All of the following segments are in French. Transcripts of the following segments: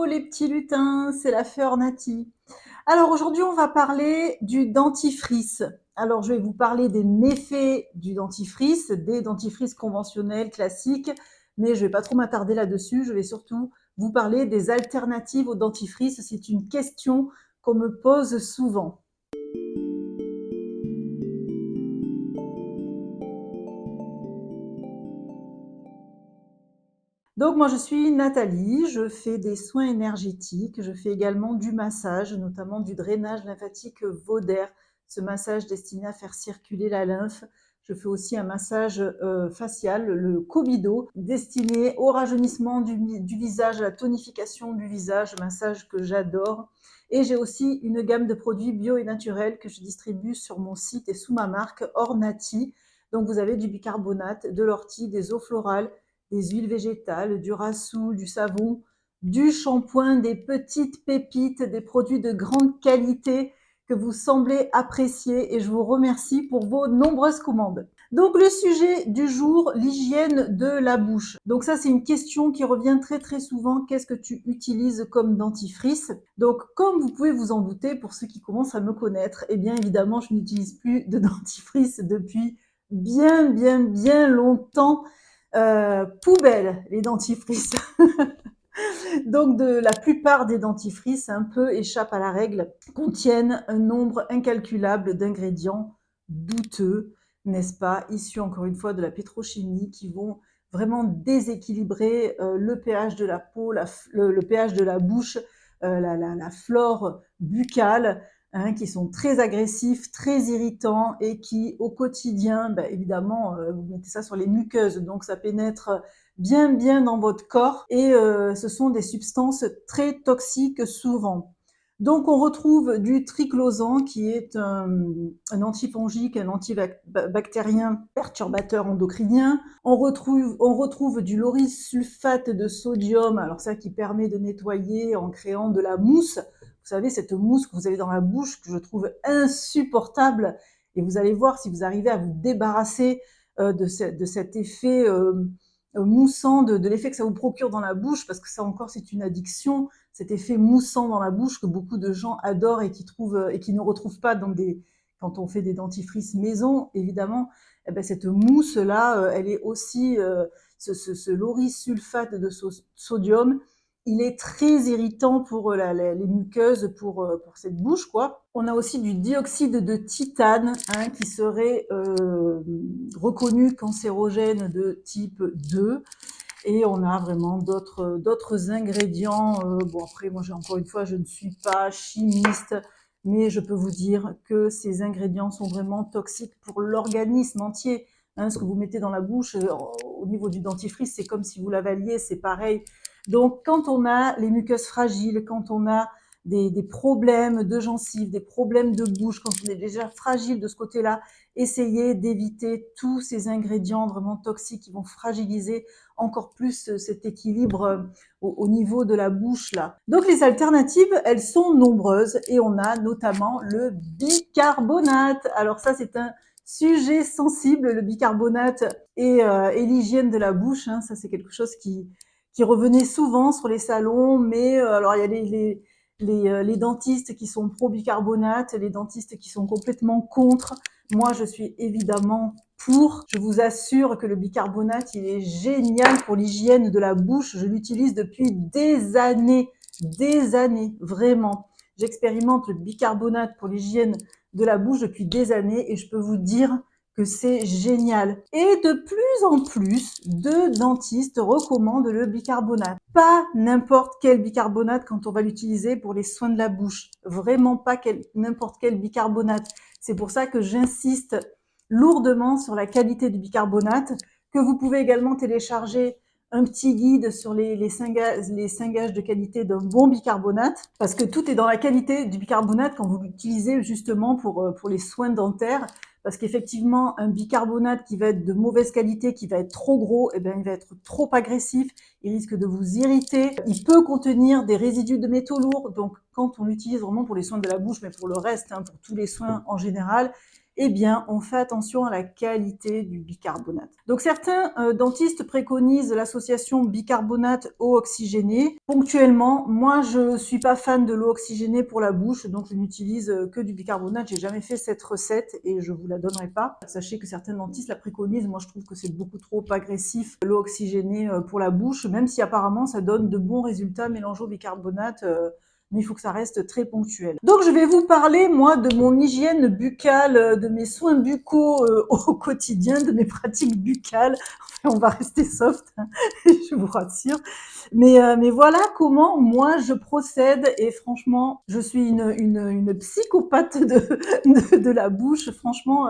Hello les petits lutins, c'est la fée Ornati. Alors aujourd'hui on va parler du dentifrice. Alors je vais vous parler des méfaits du dentifrice, des dentifrices conventionnels classiques, mais je vais pas trop m'attarder là-dessus, je vais surtout vous parler des alternatives au dentifrice. C'est une question qu'on me pose souvent. Donc moi je suis Nathalie, je fais des soins énergétiques, je fais également du massage, notamment du drainage lymphatique Vauder, ce massage destiné à faire circuler la lymphe. Je fais aussi un massage facial, le Kobido, destiné au rajeunissement du visage, à la tonification du visage, massage que j'adore. Et j'ai aussi une gamme de produits bio et naturels que je distribue sur mon site et sous ma marque Ornati. Donc vous avez du bicarbonate, de l'ortie, des eaux florales, des huiles végétales, du rasoul, du savon, du shampoing, des petites pépites, des produits de grande qualité que vous semblez apprécier et je vous remercie pour vos nombreuses commandes. Donc le sujet du jour, l'hygiène de la bouche. Donc ça c'est une question qui revient très souvent, qu'est-ce que tu utilises comme dentifrice? Donc comme vous pouvez vous en douter, pour ceux qui commencent à me connaître, eh bien évidemment je n'utilise plus de dentifrice depuis bien longtemps. Poubelle, les dentifrices. Donc la plupart des dentifrices un peu échappent à la règle, contiennent un nombre incalculable d'ingrédients douteux, n'est-ce pas, issus encore une fois de la pétrochimie, qui vont vraiment déséquilibrer le pH de la peau, le pH de la bouche, la flore buccale, hein, qui sont très agressifs, très irritants et qui, au quotidien, ben, évidemment, vous mettez ça sur les muqueuses, donc ça pénètre bien dans votre corps et ce sont des substances très toxiques souvent. Donc on retrouve du triclosan qui est un antifongique, un antibactérien perturbateur endocrinien. On retrouve du laurysulfate de sodium, alors ça qui permet de nettoyer en créant de la mousse. Vous savez, cette mousse que vous avez dans la bouche que je trouve insupportable et vous allez voir si vous arrivez à vous débarrasser de cet effet moussant, de l'effet que ça vous procure dans la bouche, parce que ça encore c'est une addiction, cet effet moussant dans la bouche que beaucoup de gens adorent et qui trouvent et qui ne retrouvent pas quand on fait des dentifrices maison, évidemment. Eh ben, cette mousse là, elle est aussi ce laurysulfate de sodium, il est très irritant pour les muqueuses, pour cette bouche, quoi. On a aussi du dioxyde de titane, hein, qui serait reconnu cancérogène de type 2. Et on a vraiment d'autres ingrédients. Bon, après, moi, encore une fois, je ne suis pas chimiste, mais je peux vous dire que ces ingrédients sont vraiment toxiques pour l'organisme entier. Hein, ce que vous mettez dans la bouche, au niveau du dentifrice, c'est comme si vous l'avaliez, c'est pareil. Donc, quand on a les muqueuses fragiles, quand on a des problèmes de gencives, des problèmes de bouche, quand on est déjà fragile de ce côté-là, essayez d'éviter tous ces ingrédients vraiment toxiques qui vont fragiliser encore plus cet équilibre au niveau de la bouche là. Donc les alternatives, elles sont nombreuses et on a notamment le bicarbonate. Alors ça c'est un sujet sensible, le bicarbonate et l'hygiène de la bouche, hein. Ça c'est quelque chose qui revenait souvent sur les salons, mais alors il y a les dentistes qui sont pro bicarbonate, les dentistes qui sont complètement contre. Moi, je suis évidemment pour. Je vous assure que le bicarbonate, il est génial pour l'hygiène de la bouche. Je l'utilise depuis des années, vraiment. J'expérimente le bicarbonate pour l'hygiène de la bouche depuis des années et je peux vous dire que c'est génial. Et de plus en plus de dentistes recommandent le bicarbonate. Pas n'importe quel bicarbonate quand on va l'utiliser pour les soins de la bouche. Vraiment pas n'importe quel bicarbonate. C'est pour ça que j'insiste lourdement sur la qualité du bicarbonate, que vous pouvez également télécharger un petit guide sur les 5 gages de qualité d'un bon bicarbonate, parce que tout est dans la qualité du bicarbonate quand vous l'utilisez justement pour les soins dentaires, parce qu'effectivement, un bicarbonate qui va être de mauvaise qualité, qui va être trop gros, eh bien, il va être trop agressif, il risque de vous irriter. Il peut contenir des résidus de métaux lourds, donc quand on l'utilise vraiment pour les soins de la bouche, mais pour le reste, hein, pour tous les soins en général, eh bien, on fait attention à la qualité du bicarbonate. Donc certains dentistes préconisent l'association bicarbonate-eau oxygénée. Ponctuellement, moi je suis pas fan de l'eau oxygénée pour la bouche, donc je n'utilise que du bicarbonate. J'ai jamais fait cette recette et je vous la donnerai pas. Sachez que certains dentistes la préconisent. Moi je trouve que c'est beaucoup trop agressif l'eau oxygénée pour la bouche, même si apparemment ça donne de bons résultats mélangés au bicarbonate. Mais il faut que ça reste très ponctuel. Donc je vais vous parler, moi, de mon hygiène buccale, de mes soins buccaux au quotidien, de mes pratiques buccales. Enfin, on va rester soft, hein, je vous rassure. Mais voilà comment moi je procède et franchement, je suis une psychopathe de la bouche. Franchement,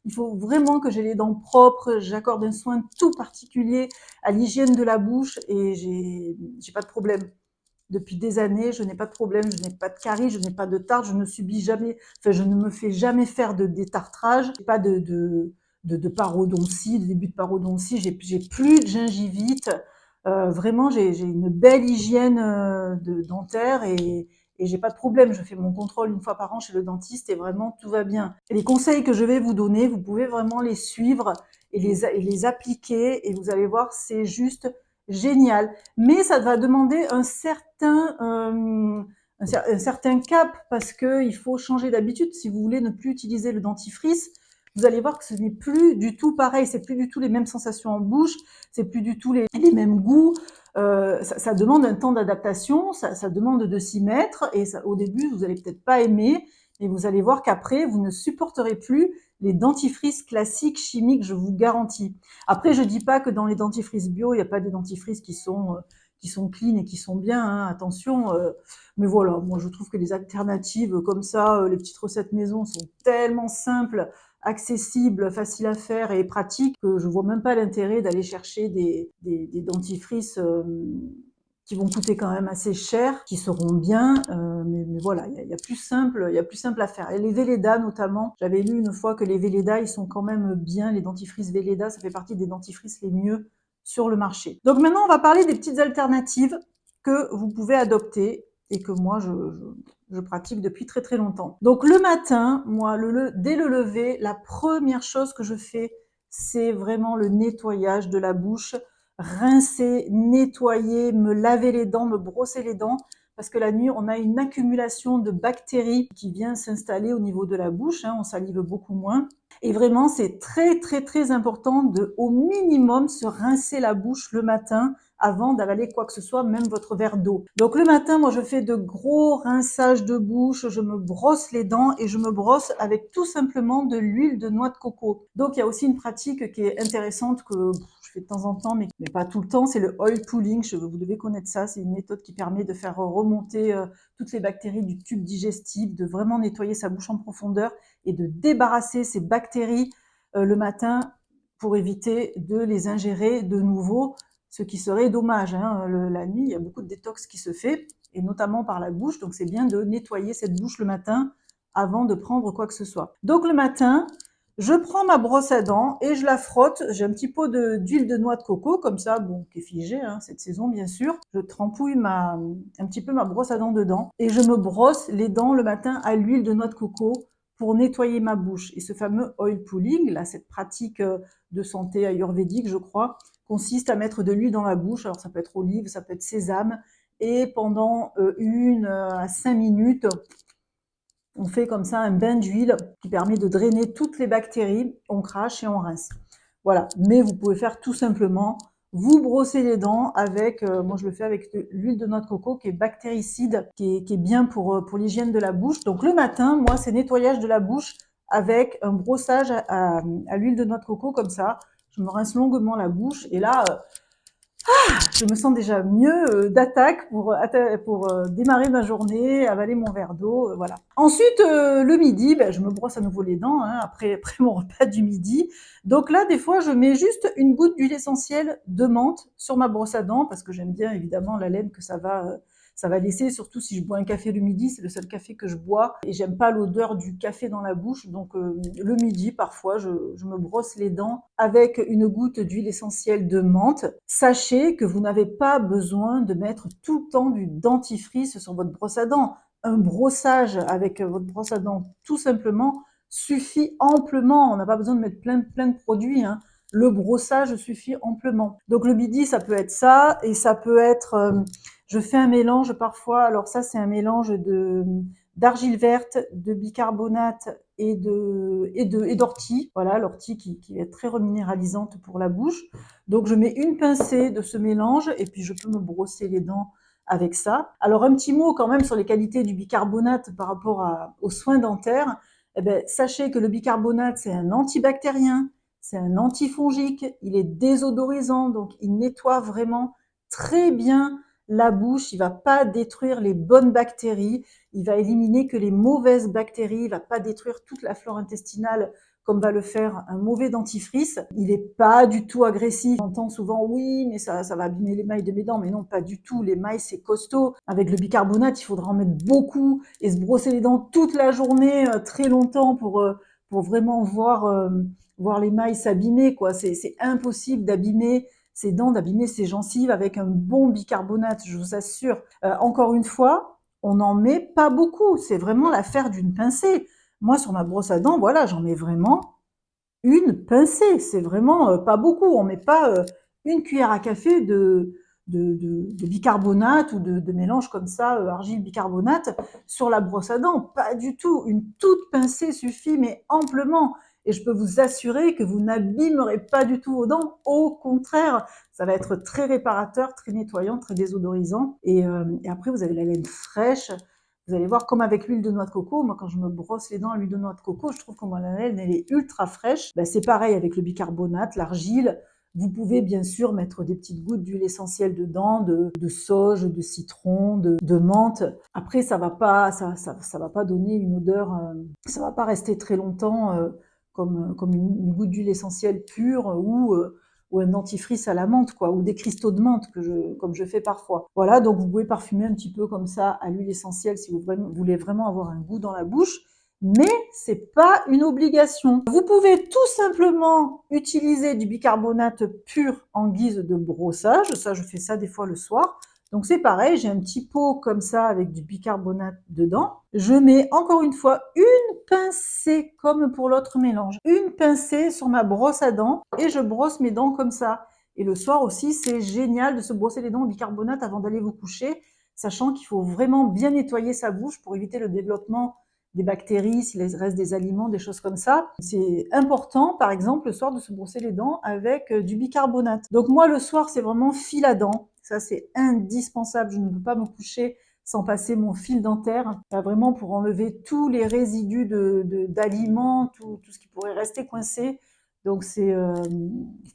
il faut vraiment que j'ai les dents propres. J'accorde un soin tout particulier à l'hygiène de la bouche et j'ai pas de problème. Depuis des années, je n'ai pas de problème, je n'ai pas de caries, je n'ai pas de tartre, je ne subis jamais, enfin, je ne me fais jamais faire de détartrage, pas de parodontie, de début de parodontie, j'ai plus de gingivite. Vraiment, j'ai une belle hygiène dentaire et j'ai pas de problème. Je fais mon contrôle une fois par an chez le dentiste et vraiment tout va bien. Et les conseils que je vais vous donner, vous pouvez vraiment les suivre et les appliquer et vous allez voir, c'est juste génial. Mais ça va demander un certain cap parce que il faut changer d'habitude. Si vous voulez ne plus utiliser le dentifrice, vous allez voir que ce n'est plus du tout pareil. C'est plus du tout les mêmes sensations en bouche, c'est plus du tout les mêmes goûts. Ça demande un temps d'adaptation, ça demande de s'y mettre et ça, au début vous allez peut-être pas aimer, mais vous allez voir qu'après vous ne supporterez plus les dentifrices classiques chimiques, je vous garantis. Après, je dis pas que dans les dentifrices bio, il n'y a pas des dentifrices qui sont clean et qui sont bien, hein, attention. Mais voilà, moi je trouve que les alternatives comme ça, les petites recettes maison sont tellement simples, accessibles, faciles à faire et pratiques que je vois même pas l'intérêt d'aller chercher des dentifrices qui vont coûter quand même assez cher, qui seront bien, mais voilà, il y a plus simple, il y a plus simple à faire. Et les Velleda notamment, j'avais lu une fois que les Velleda, ils sont quand même bien, les dentifrices Velleda, ça fait partie des dentifrices les mieux sur le marché. Donc maintenant, on va parler des petites alternatives que vous pouvez adopter et que moi, je pratique depuis très très longtemps. Donc le matin, moi, dès le lever, la première chose que je fais, c'est vraiment le nettoyage de la bouche, rincer, nettoyer, me laver les dents, me brosser les dents, parce que la nuit, on a une accumulation de bactéries qui vient s'installer au niveau de la bouche, hein, on salive beaucoup moins. Et vraiment, c'est très, très, très important de, au minimum, se rincer la bouche le matin avant d'avaler quoi que ce soit, même votre verre d'eau. Donc le matin, moi, je fais de gros rinçages de bouche, je me brosse les dents et je me brosse avec tout simplement de l'huile de noix de coco. Donc il y a aussi une pratique qui est intéressante que je fais de temps en temps, mais pas tout le temps, c'est le oil pulling. Vous devez connaître ça, c'est une méthode qui permet de faire remonter toutes les bactéries du tube digestif, de vraiment nettoyer sa bouche en profondeur et de débarrasser ces bactéries le matin pour éviter de les ingérer de nouveau, ce qui serait dommage. Hein. La nuit, il y a beaucoup de détox qui se fait, et notamment par la bouche, donc c'est bien de nettoyer cette bouche le matin avant de prendre quoi que ce soit. Donc le matin, je prends ma brosse à dents et je la frotte. J'ai un petit pot d'huile de noix de coco, comme ça, bon, qui est figée, hein, cette saison bien sûr. Je trempouille un petit peu ma brosse à dents dedans et je me brosse les dents le matin à l'huile de noix de coco pour nettoyer ma bouche. Et ce fameux oil pulling, là, cette pratique de santé ayurvédique, je crois, consiste à mettre de l'huile dans la bouche. Alors ça peut être olive, ça peut être sésame. Et pendant 1 à 5 minutes, on fait comme ça un bain d'huile qui permet de drainer toutes les bactéries. On crache et on rince. Voilà. Mais vous pouvez faire tout simplement, vous brosser les dents avec, moi je le fais avec l'huile de noix de coco qui est bactéricide, qui est bien pour l'hygiène de la bouche. Donc le matin, moi c'est nettoyage de la bouche avec un brossage à l'huile de noix de coco comme ça. Je me rince longuement la bouche et là, je me sens déjà mieux d'attaque pour démarrer ma journée, avaler mon verre d'eau, voilà. Ensuite, le midi, ben, je me brosse à nouveau les dents hein, après mon repas du midi. Donc là, des fois, je mets juste une goutte d'huile essentielle de menthe sur ma brosse à dents parce que j'aime bien évidemment la laine que ça va laisser, surtout si je bois un café le midi, c'est le seul café que je bois et j'aime pas l'odeur du café dans la bouche. Donc le midi, parfois, je me brosse les dents avec une goutte d'huile essentielle de menthe. Sachez que vous n'avez pas besoin de mettre tout le temps du dentifrice sur votre brosse à dents. Un brossage avec votre brosse à dents, tout simplement, suffit amplement. On n'a pas besoin de mettre plein de produits, hein. Le brossage suffit amplement. Donc le bidi, ça peut être ça, et ça peut être... je fais un mélange parfois, alors ça c'est un mélange d'argile verte, de bicarbonate et d'ortie. Voilà, l'ortie qui va être très reminéralisante pour la bouche. Donc je mets une pincée de ce mélange et puis je peux me brosser les dents avec ça. Alors un petit mot quand même sur les qualités du bicarbonate par rapport aux soins dentaires. Eh ben, sachez que le bicarbonate, c'est un antibactérien, c'est un antifongique, il est désodorisant, donc il nettoie vraiment très bien la bouche, il va pas détruire les bonnes bactéries, il va éliminer que les mauvaises bactéries, il va pas détruire toute la flore intestinale comme va le faire un mauvais dentifrice. Il est pas du tout agressif. On entend souvent, oui, mais ça va abîmer l'émail de mes dents. Mais non, pas du tout. L'émail, c'est costaud. Avec le bicarbonate, il faudra en mettre beaucoup et se brosser les dents toute la journée, très longtemps pour vraiment voir l'émail s'abîmer, quoi. C'est impossible d'abîmer ses dents, d'abîmer ses gencives avec un bon bicarbonate, je vous assure. Encore une fois, on n'en met pas beaucoup. C'est vraiment l'affaire d'une pincée. Moi, sur ma brosse à dents, voilà, j'en mets vraiment une pincée. C'est vraiment pas beaucoup. On met pas une cuillère à café de bicarbonate ou de mélange comme ça, argile bicarbonate, sur la brosse à dents. Pas du tout. Une toute pincée suffit, mais amplement. Et je peux vous assurer que vous n'abîmerez pas du tout vos dents. Au contraire, ça va être très réparateur, très nettoyant, très désodorisant. Et après, vous avez la laine fraîche. Vous allez voir, comme avec l'huile de noix de coco, moi quand je me brosse les dents à l'huile de noix de coco, je trouve que la laine, elle est ultra fraîche. Ben, c'est pareil avec le bicarbonate, l'argile. Vous pouvez bien sûr mettre des petites gouttes d'huile essentielle dedans, de sauge, de citron, de menthe. Après, ça va pas donner une odeur, ça va pas rester très longtemps comme une goutte d'huile essentielle pure ou un dentifrice à la menthe, quoi, ou des cristaux de menthe comme je fais parfois. Voilà, donc vous pouvez parfumer un petit peu comme ça à l'huile essentielle si vous voulez vraiment avoir un goût dans la bouche, mais c'est pas une obligation. Vous pouvez tout simplement utiliser du bicarbonate pur en guise de brossage. Ça, je fais ça des fois le soir. Donc c'est pareil, j'ai un petit pot comme ça avec du bicarbonate dedans. Je mets encore une fois une pincée comme pour l'autre mélange. Une pincée sur ma brosse à dents et je brosse mes dents comme ça. Et le soir aussi, c'est génial de se brosser les dents au bicarbonate avant d'aller vous coucher, sachant qu'il faut vraiment bien nettoyer sa bouche pour éviter le développement des bactéries, s'il reste des aliments, des choses comme ça. C'est important, par exemple, le soir de se brosser les dents avec du bicarbonate. Donc moi, le soir, c'est vraiment fil à dents. Ça, c'est indispensable. Je ne peux pas me coucher sans passer mon fil dentaire, vraiment pour enlever tous les résidus d'aliments, tout ce qui pourrait rester coincé. Donc c'est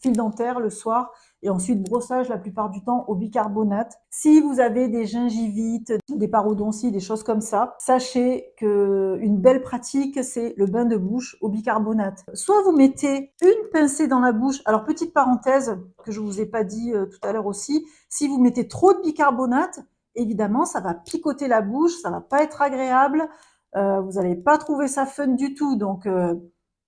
fil dentaire le soir et ensuite brossage la plupart du temps au bicarbonate. Si vous avez des gingivites, des parodonties, des choses comme ça, sachez que une belle pratique, c'est le bain de bouche au bicarbonate. Soit vous mettez une pincée dans la bouche. Alors petite parenthèse que je vous ai pas dit tout à l'heure aussi, si vous mettez trop de bicarbonate, évidemment, ça va picoter la bouche, ça va pas être agréable, vous n'allez pas trouver ça fun du tout. Donc,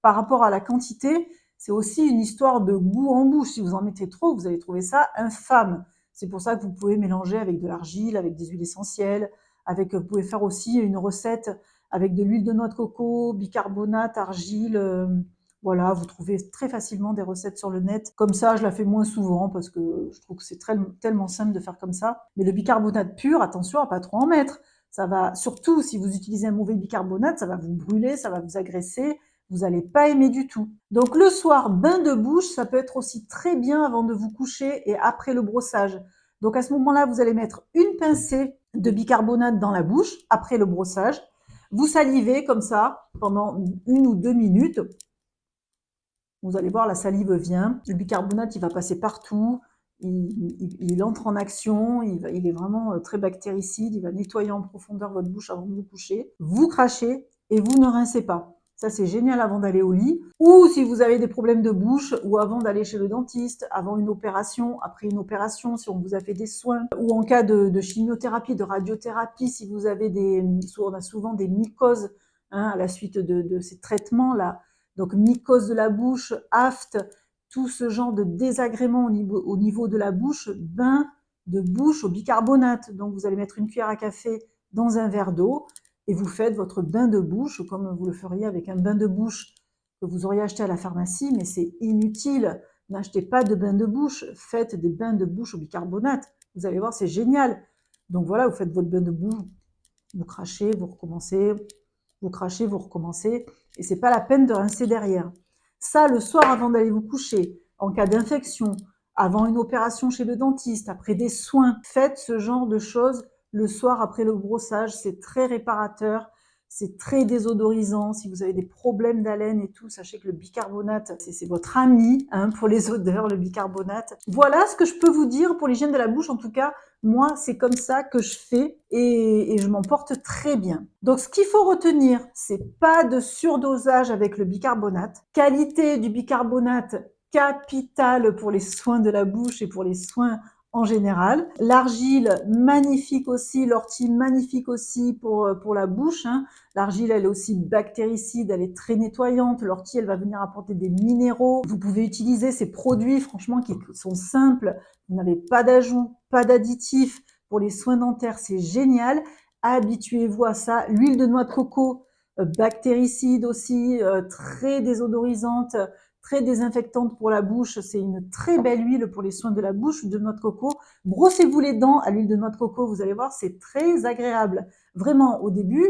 par rapport à la quantité, c'est aussi une histoire de goût en bouche. Si vous en mettez trop, vous allez trouver ça infâme. C'est pour ça que vous pouvez mélanger avec de l'argile, avec des huiles essentielles, vous pouvez faire aussi une recette avec de l'huile de noix de coco, bicarbonate, argile. Voilà, vous trouvez très facilement des recettes sur le net. Comme ça, je la fais moins souvent parce que je trouve que c'est tellement simple de faire comme ça. Mais le bicarbonate pur, attention à pas trop en mettre. Ça va, surtout si vous utilisez un mauvais bicarbonate, ça va vous brûler, ça va vous agresser. Vous n'allez pas aimer du tout. Donc le soir, bain de bouche, ça peut être aussi très bien avant de vous coucher et après le brossage. Donc à ce moment-là, vous allez mettre une pincée de bicarbonate dans la bouche après le brossage. Vous salivez comme ça pendant 1 ou 2 minutes. Vous allez voir, la salive vient. Le bicarbonate, il va passer partout. Il entre en action. Il est vraiment très bactéricide. Il va nettoyer en profondeur votre bouche avant de vous coucher. Vous crachez et vous ne rincez pas. Ça, c'est génial avant d'aller au lit. Ou si vous avez des problèmes de bouche, ou avant d'aller chez le dentiste, avant une opération, après une opération, si on vous a fait des soins, ou en cas de chimiothérapie, de radiothérapie, si vous avez on a souvent des mycoses à la suite de ces traitements-là. Donc mycose de la bouche, aphte, tout ce genre de désagréments au niveau de la bouche, bain de bouche au bicarbonate. Donc vous allez mettre une cuillère à café dans un verre d'eau et vous faites votre bain de bouche comme vous le feriez avec un bain de bouche que vous auriez acheté à la pharmacie, mais c'est inutile. N'achetez pas de bain de bouche, faites des bains de bouche au bicarbonate. Vous allez voir, c'est génial. Donc voilà, vous faites votre bain de bouche, vous crachez, vous recommencez, vous crachez, vous recommencez, et c'est pas la peine de rincer derrière. Ça, le soir avant d'aller vous coucher, en cas d'infection, avant une opération chez le dentiste, après des soins, faites ce genre de choses le soir après le brossage, c'est très réparateur, c'est très désodorisant. Si vous avez des problèmes d'haleine et tout, sachez que le bicarbonate, c'est votre ami hein, pour les odeurs, le bicarbonate. Voilà ce que je peux vous dire pour l'hygiène de la bouche. En tout cas, moi, c'est comme ça que je fais et je m'en porte très bien. Donc, ce qu'il faut retenir, c'est pas de surdosage avec le bicarbonate. Qualité du bicarbonate capitale pour les soins de la bouche et pour les soins en général. L'argile, magnifique aussi, l'ortie, magnifique aussi pour la bouche. Hein. L'argile, elle est aussi bactéricide, elle est très nettoyante. L'ortie, elle va venir apporter des minéraux. Vous pouvez utiliser ces produits, franchement, qui sont simples. Vous n'avez pas d'ajout, pas d'additifs. Pour les soins dentaires, c'est génial. Habituez-vous à ça. L'huile de noix de coco, bactéricide aussi, très désodorisante, très désinfectante pour la bouche. C'est une très belle huile pour les soins de la bouche, de noix de coco. Brossez-vous les dents à l'huile de noix de coco, vous allez voir, c'est très agréable. Vraiment, au début,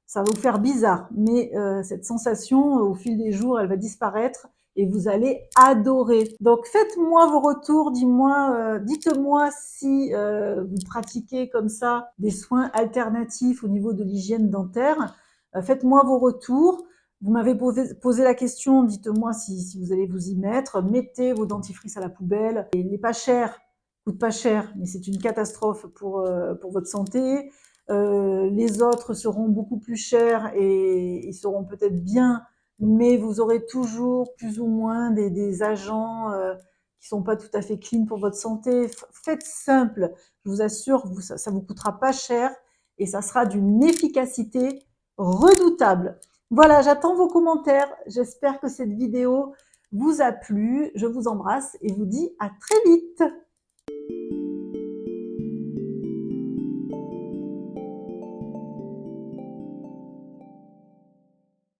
ça va vous faire bizarre, mais cette sensation, au fil des jours, elle va disparaître et vous allez adorer. Donc faites-moi vos retours, dites-moi si vous pratiquez comme ça des soins alternatifs au niveau de l'hygiène dentaire. Faites-moi vos retours. Vous m'avez posé la question, dites-moi si vous allez vous y mettre. Mettez vos dentifrices à la poubelle. Et il n'est pas cher, coûte pas cher, mais c'est une catastrophe pour votre santé. Les autres seront beaucoup plus chers et ils seront peut-être bien, mais vous aurez toujours plus ou moins des agents qui sont pas tout à fait clean pour votre santé. Faites simple, je vous assure, ça vous coûtera pas cher et ça sera d'une efficacité redoutable. Voilà, j'attends vos commentaires. J'espère que cette vidéo vous a plu. Je vous embrasse et vous dis à très vite.